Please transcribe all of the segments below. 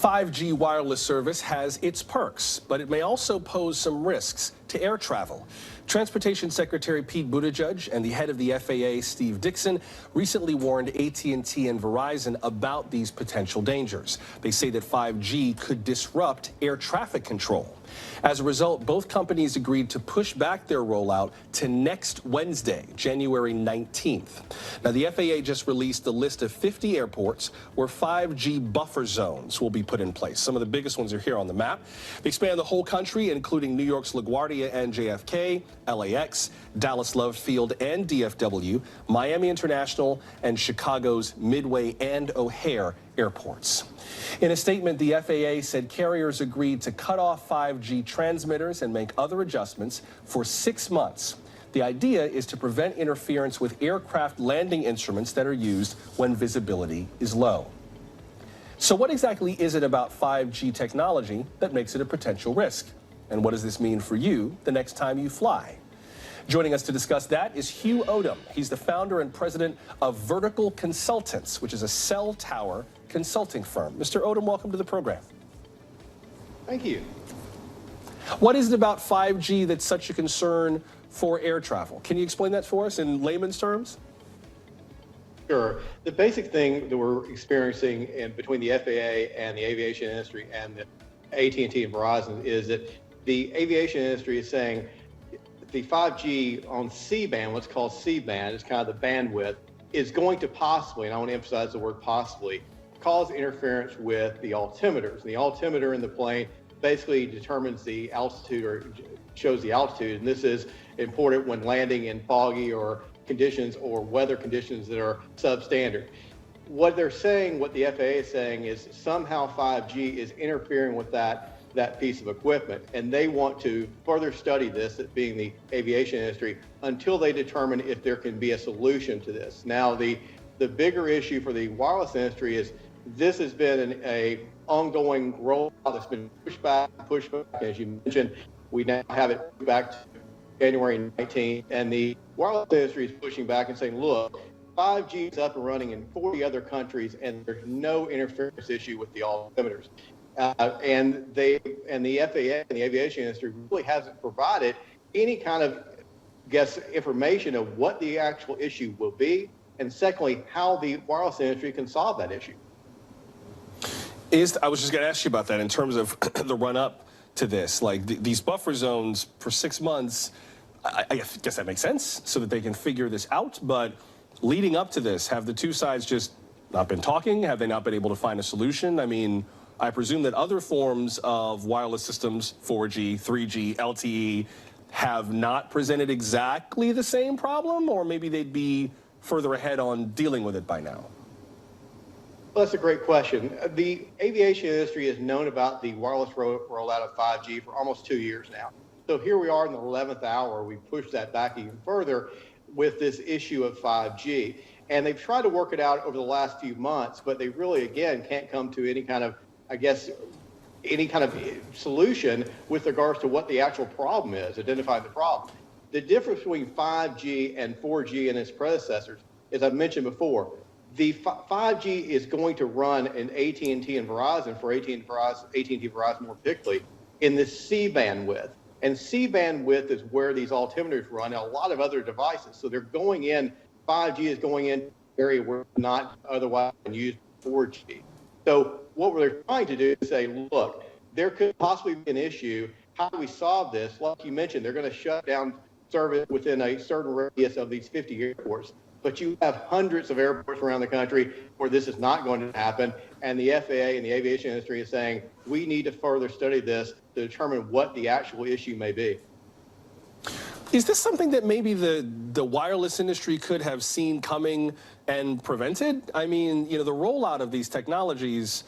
5G wireless service has its perks, but it may also pose some risks to air travel. Transportation Secretary Pete Buttigieg and the head of the FAA, Steve Dickson, recently warned AT&T and Verizon about these potential dangers. They say that 5G could disrupt air traffic control. As a result, both companies agreed to push back their rollout to next Wednesday, January 19th. Now, the FAA just released a list of 50 airports where 5G buffer zones will be put in place. Some of the biggest ones are here on the map. They span the whole country, including New York's LaGuardia and JFK, LAX, Dallas Love Field and DFW, Miami International, and Chicago's Midway and O'Hare airports. In a statement, the FAA said carriers agreed to cut off 5G transmitters and make other adjustments for 6 months. The idea is to prevent interference with aircraft landing instruments that are used when visibility is low. So what exactly is it about 5G technology that makes it a potential risk? And what does this mean for you the next time you fly? Joining us to discuss that is Hugh Odom. He's the founder and president of Vertical Consultants, which is a cell tower consulting firm. Mr. Odom, welcome to the program. Thank you. What is it about 5G that's such a concern for air travel? Can you explain that for us in layman's terms? Sure. The basic thing that we're experiencing between the FAA and the aviation industry and the AT&T and Verizon is that the aviation industry is saying the 5G on C-band, what's called C-band, is kind of the bandwidth, is going to possibly, and I want to emphasize the word possibly, cause interference with the altimeters. And the altimeter in the plane basically determines the altitude or shows the altitude. And this is important when landing in foggy or conditions or weather conditions that are substandard. What they're saying, what the FAA is saying is somehow 5G is interfering with that piece of equipment. And they want to further study this, that being the aviation industry, until they determine if there can be a solution to this. Now, the bigger issue for the wireless industry is this has been an ongoing rollout that's been pushed back. As you mentioned, we now have it back to January 19th, and the wireless industry is pushing back and saying, look, 5G is up and running in 40 other countries, and there's no interference issue with the altimeters. And the FAA and the aviation industry really hasn't provided any kind of, information of what the actual issue will be, and secondly, how the wireless industry can solve that issue. I was just going to ask you about that in terms of the run-up to this. Like these buffer zones for 6 months, I guess that makes sense so that they can figure this out. But leading up to this, have the two sides just not been talking? Have they not been able to find a solution? I mean, I presume that other forms of wireless systems, 4G, 3G, LTE, have not presented exactly the same problem, or maybe they'd be further ahead on dealing with it by now. Well, that's a great question. The aviation industry has known about the wireless rollout of 5G for almost 2 years now. So here we are in the 11th hour. We pushed that back even further with this issue of 5G. And they've tried to work it out over the last few months, but they really, again, can't come to any kind of, any kind of solution with regards to what the actual problem is, identifying the problem. The difference between 5G and 4G and its predecessors, as I've mentioned before, the 5G is going to run in AT&T and Verizon, for AT&T Verizon more particularly, in the C-band width. And C-band width is where these altimeters run, and a lot of other devices. So they're going in, 5G is going in an area where it's not otherwise used 4G. So what they're trying to do is say, look, there could possibly be an issue. How do we solve this? Like you mentioned, they're going to shut down service within a certain radius of these 50 airports. But you have hundreds of airports around the country where this is not going to happen. And the FAA and the aviation industry is saying, we need to further study this to determine what the actual issue may be. Is this something that maybe the wireless industry could have seen coming and prevented? I mean, the rollout of these technologies,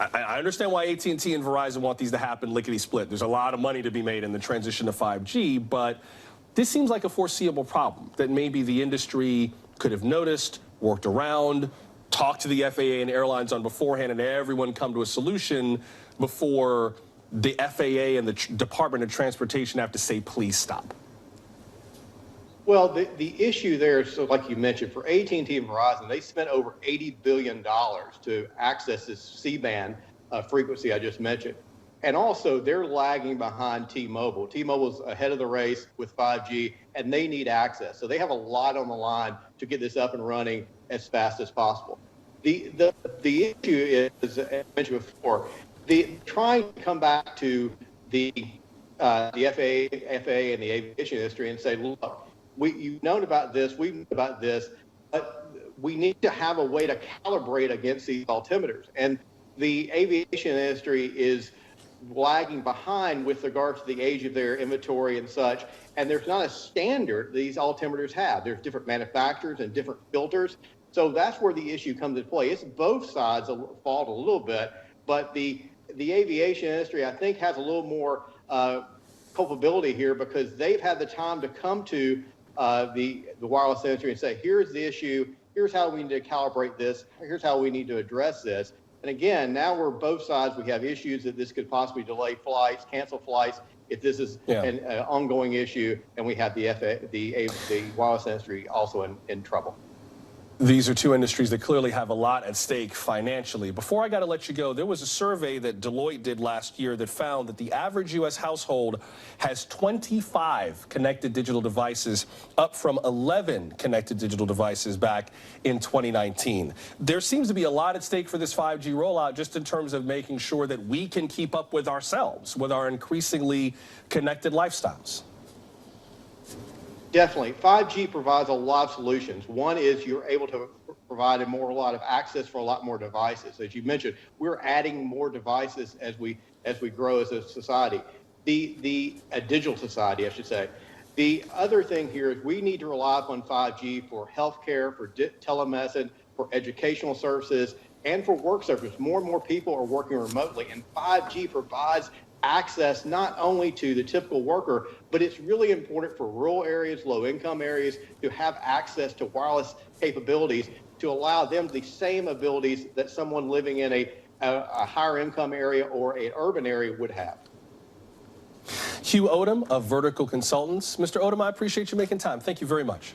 I understand why AT&T and Verizon want these to happen lickety-split. There's a lot of money to be made in the transition to 5G, but this seems like a foreseeable problem that maybe the industry could have noticed, worked around, talked to the FAA and airlines on beforehand, and everyone come to a solution before the FAA and the Department of Transportation have to say, please stop. Well, the issue there, so like you mentioned, for AT&T and Verizon, they spent over $80 billion to access this C-band frequency I just mentioned. And also, they're lagging behind T-Mobile. T-Mobile's ahead of the race with 5G, and they need access. So they have a lot on the line to get this up and running as fast as possible. The issue is, as I mentioned before, trying to come back to the FAA and the aviation industry and say, look, you've known about this, we've known about this, but we need to have a way to calibrate against these altimeters. And the aviation industry is lagging behind with regard to the age of their inventory and such. And there's not a standard these altimeters have. There's different manufacturers and different filters. So that's where the issue comes into play. It's both sides fault a little bit, but the aviation industry, I think, has a little more culpability here because they've had the time to come to the wireless industry and say, here's the issue, here's how we need to calibrate this, here's how we need to address this. And again, now we're both sides. We have issues that this could possibly delay flights, cancel flights, if this is an ongoing issue, and we have the wireless industry also in trouble. These are two industries that clearly have a lot at stake financially. Before I got to let you go, there was a survey that Deloitte did last year that found that the average U.S. household has 25 connected digital devices, up from 11 connected digital devices back in 2019. There seems to be a lot at stake for this 5G rollout, just in terms of making sure that we can keep up with ourselves, with our increasingly connected lifestyles. Definitely. 5G provides a lot of solutions. One is you're able to provide a lot of access for a lot more devices. As you mentioned, we're adding more devices as we grow as a society, a digital society, I should say. The other thing here is we need to rely upon 5G for healthcare, for telemedicine, for educational services, and for work services. More and more people are working remotely, and 5G provides access not only to the typical worker, but it's really important for rural areas, low-income areas, to have access to wireless capabilities to allow them the same abilities that someone living in a higher income area or an urban area would have. Hugh Odom of Vertical Consultants. Mr. Odom, I appreciate you making time. Thank you very much.